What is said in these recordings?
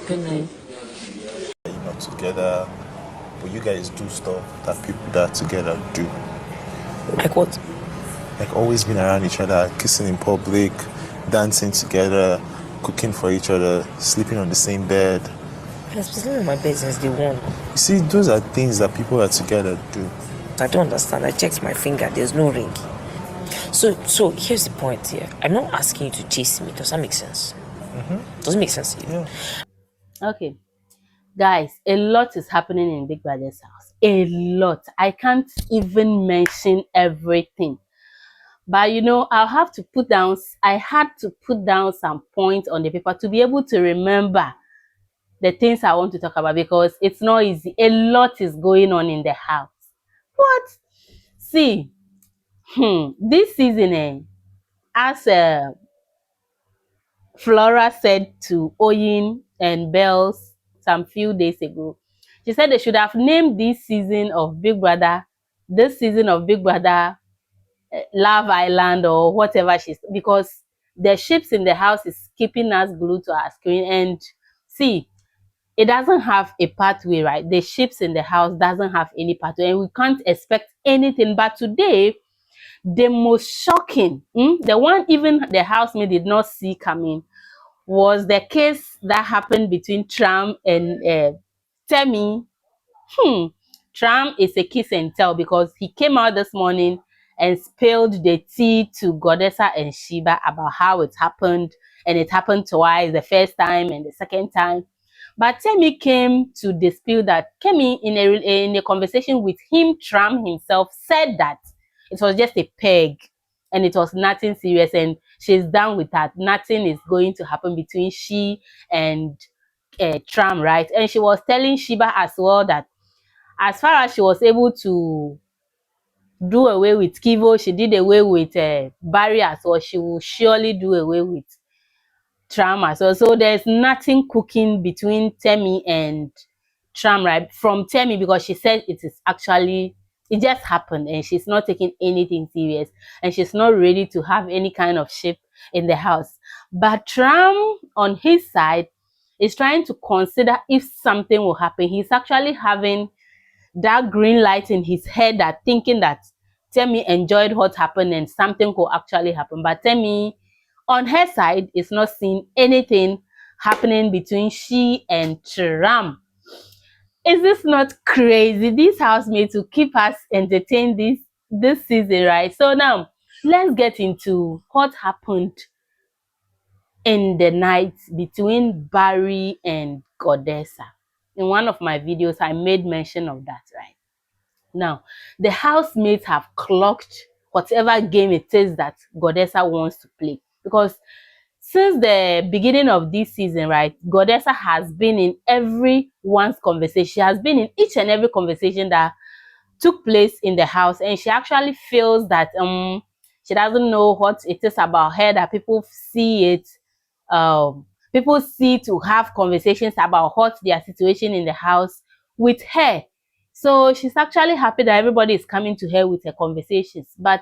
Good night. You're not together, but you guys do stuff that people that are together do. Like what? Like always being around each other, kissing in public, dancing together, cooking for each other, sleeping on the same bed. It's been my business, the one. You see, those are things that people that are together do. I don't understand. I checked my finger, there's no ring. So here's the point here. I'm not asking you to chase me. Does that make sense? Does it make sense to you? Yeah. Okay, guys, a lot is happening in Big Brother's house. A lot. I can't even mention everything. But you know, I had to put down some points on the paper to be able to remember the things I want to talk about, because it's not easy. A lot is going on in the house. But see, this season, as Flora said to Oyin and Bells some few days ago, she said they should have named this season of Big Brother Love Island or whatever because the ships in the house is keeping us glued to our screen. And see, it doesn't have a pathway, right? The ships in the house doesn't have any pathway, and we can't expect anything. But today, the most shocking, the one even the housemate did not see coming, was the case that happened between TRAM and TEMI. TRAM is a kiss and tell because he came out this morning and spilled the tea to Godessa and Sheba about how it happened, and it happened twice, the first time and the second time. But TEMI came to dispute that. Kemi, in a conversation with him, TRAM himself said that it was just a peg and it was nothing serious, and she's done with that. Nothing is going to happen between she and TRAM, right? And she was telling Sheba as well that as far as she was able to do away with Kivo, she did away with Barry as well. She will surely do away with TRAM as well. So there's nothing cooking between TEMI and TRAM, right? From TEMI, because she said it just happened and she's not taking anything serious and she's not ready to have any kind of ship in the house. But TRAM on his side is trying to consider if something will happen. He's actually having that green light in his head, that thinking that TEMI enjoyed what happened and something could actually happen. But TEMI on her side is not seeing anything happening between she and TRAM. Is this not crazy? These housemates will keep us entertained this season, right? So now let's get into what happened in the night between Barry and Godessa. In one of my videos, I made mention of that, right? Now, the housemates have clocked whatever game it is that Godessa wants to play. Because since the beginning of this season, right, Godessa has been in everyone's conversation. She has been in each and every conversation that took place in the house. And she actually feels that she doesn't know what it is about her that people see it. People see to have conversations about what their situation in the house with her. So she's actually happy that everybody is coming to her with her conversations. But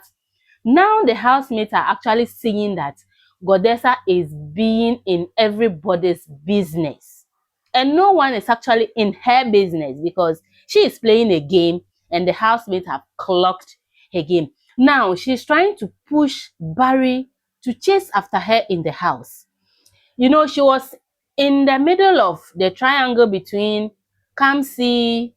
now the housemates are actually seeing that Godessa is being in everybody's business. And no one is actually in her business because she is playing a game and the housemates have clocked her game. Now she's trying to push Barry to chase after her in the house. You know, she was in the middle of the triangle between Kamsi,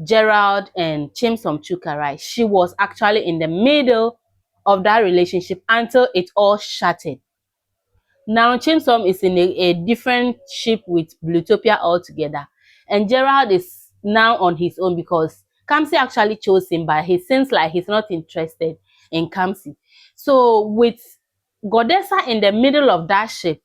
Gerald, and Chimsom Chuka, right? She was actually in the middle of that relationship until it all shattered. Now Chimsom is in a different ship with Bluetopia altogether, and Gerald is now on his own because Kamsi actually chose him, but he seems like he's not interested in Kamsi. So with Godessa in the middle of that ship,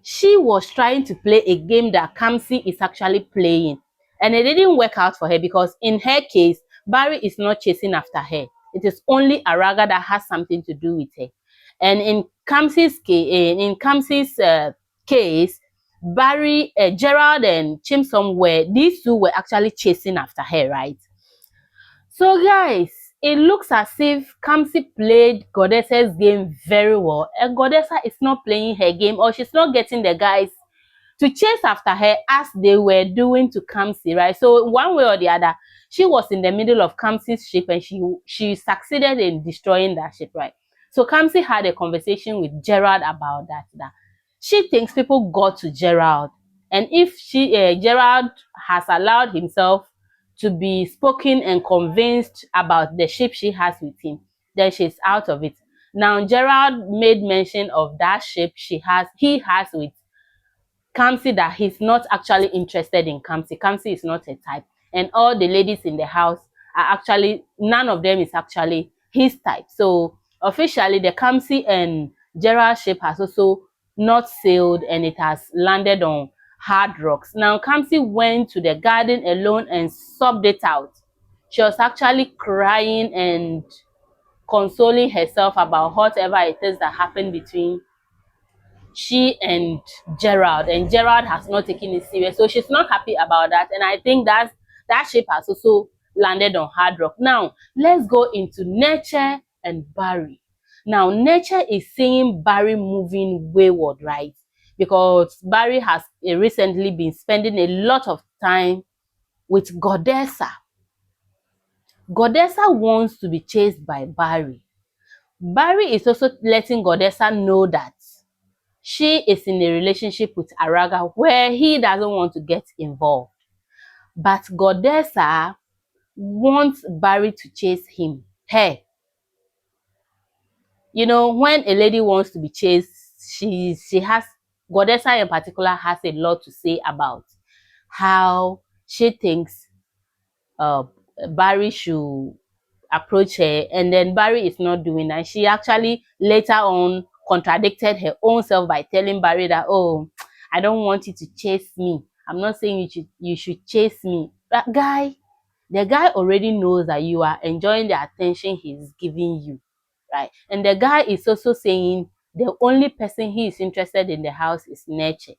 she was trying to play a game that Kamsi is actually playing, and it didn't work out for her because in her case, Barry is not chasing after her. It is only Araga that has something to do with her. And in Kamsi's case, Barry, Gerald, and Chimsom these two were actually chasing after her, right? So guys, it looks as if Kamsi played Godessa's game very well, and Godessa is not playing her game, or she's not getting the guys to chase after her as they were doing to Kamsi, right? So one way or the other, she was in the middle of Kamsi's ship and she succeeded in destroying that ship, right? So Kamsi had a conversation with Gerald about that she thinks people got to Gerald, and if Gerald has allowed himself to be spoken and convinced about the ship she has with him, then she's out of it. Now Gerald made mention of that ship he has with Kamsi, that he's not actually interested in Kamsi. Kamsi is not a type. And all the ladies in the house are actually, none of them is actually his type. So officially the Kamsi and Gerald ship has also not sailed and it has landed on hard rocks. Now Kamsi went to the garden alone and sobbed it out. She was actually crying and consoling herself about whatever it is that happened between she and Gerald has not taken it serious, so she's not happy about that. And I think that ship has also landed on hard rock. Now let's go into Nature and Barry. Now Nature is seeing Barry moving wayward, right? Because Barry has recently been spending a lot of time with Godessa. Godessa wants to be chased by Barry. Barry is also letting Godessa know that she is in a relationship with Araga where he doesn't want to get involved. But Godessa wants Barry to chase him. Hey, you know, when a lady wants to be chased, Godessa in particular has a lot to say about how she thinks Barry should approach her, and then Barry is not doing that. She actually later on contradicted her own self by telling Barry that, oh, I don't want you to chase me. I'm not saying you should chase me. But the guy already knows that you are enjoying the attention he's giving you, right? And the guy is also saying the only person he is interested in the house is Nature.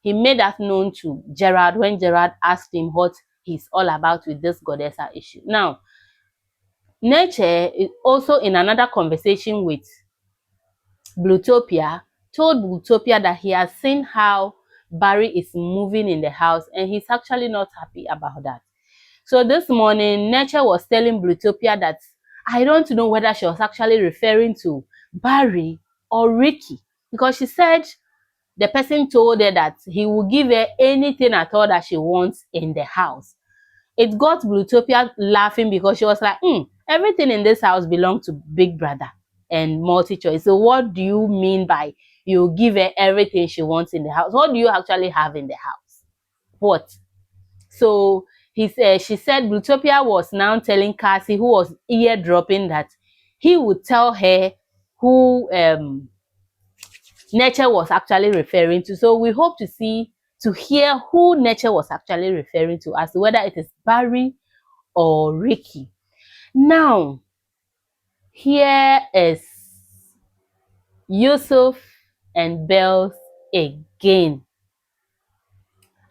He made that known to Gerald when Gerald asked him what he's all about with this Godessa issue. Now, Nature is also in another conversation with Bluetopia, told Bluetopia that he has seen how Barry is moving in the house and he's actually not happy about that. So this morning, Nature was telling Bluetopia that I don't know whether she was actually referring to Barry or Ricky, because she said the person told her that he will give her anything at all that she wants in the house. It got Bluetopia laughing because she was like, everything in this house belongs to Big Brother and MultiChoice. So what do you mean by you give her everything she wants in the house? What do you actually have in the house? What? So she said Bluetopia was now telling Cassie, who was eardropping, that he would tell her who Nature was actually referring to. So we hope to hear who Nature was actually referring to, as to whether it is Barry or Ricky. Now, here is Yusuf and Bells again.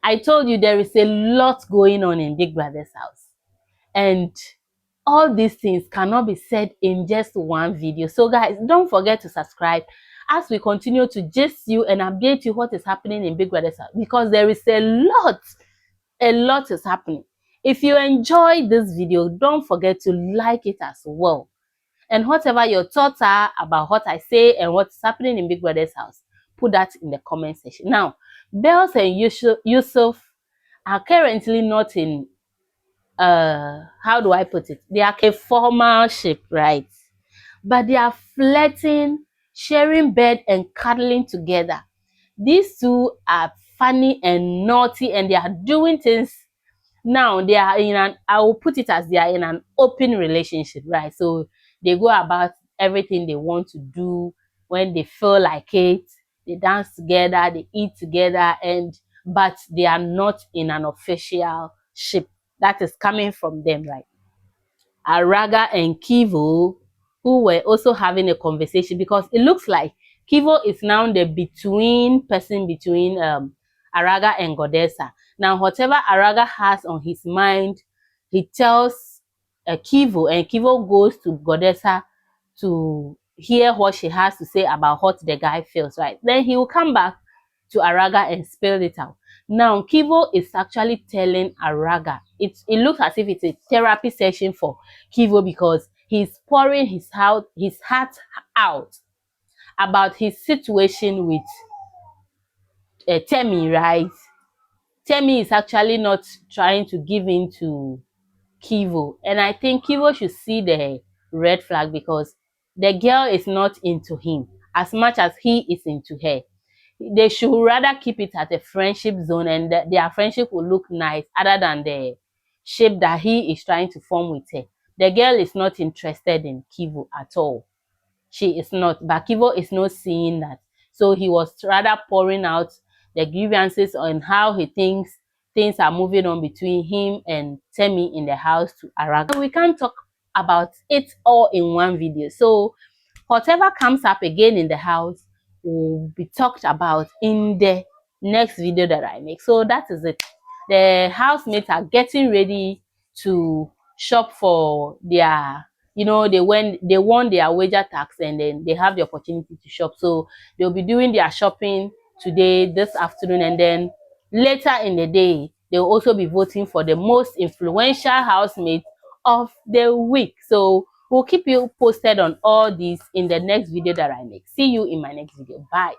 I told you there is a lot going on in Big Brother's house, and all these things cannot be said in just one video. So guys, don't forget to subscribe as we continue to gist you and update you what is happening in Big Brother's house, because there is a lot is happening. If you enjoyed this video, don't forget to like it as well. And whatever your thoughts are about what I say and what's happening in Big Brother's house, put that in the comment section. Now, Bells and Yusuf are currently not in, how do I put it? They are a formal ship, right? But they are flirting, sharing bed and cuddling together. These two are funny and naughty, and they are doing things. Now they are in an, I will put it as they are in an open relationship, right? So they go about everything they want to do when they feel like it. They dance together, they eat together, but they are not in an official ship that is coming from them, right? Araga and Kivo, who were also having a conversation, because it looks like Kivo is now the person between Araga and Godessa. Now, whatever Araga has on his mind, he tells Kivo, and Kivo goes to Godessa to hear what she has to say about what the guy feels, right? Then he will come back to Araga and spilled it out. Now, Kivo is actually telling Araga. It looks as if it's a therapy session for Kivo because he's pouring his heart out about his situation with TEMI, right? TEMI is actually not trying to give in to Kivo. And I think Kivo should see the red flag because the girl is not into him as much as he is into her. They should rather keep it at a friendship zone, and their friendship will look nice other than the shape that he is trying to form with her. The girl is not interested in Kivo at all. She is not, but Kivo is not seeing that. So he was rather pouring out the grievances on how he thinks things are moving on between him and TEMI in the house to Araga. We can't talk about it all in one video. So whatever comes up again in the house will be talked about in the next video that I make. So that is it. The housemates are getting ready to shop for their, they won their wager tax, and then they have the opportunity to shop. So they'll be doing their shopping today, this afternoon, and then later in the day they'll also be voting for the most influential housemate of the week. So we'll keep you posted on all these in the next video that I make. See you in my next video. Bye.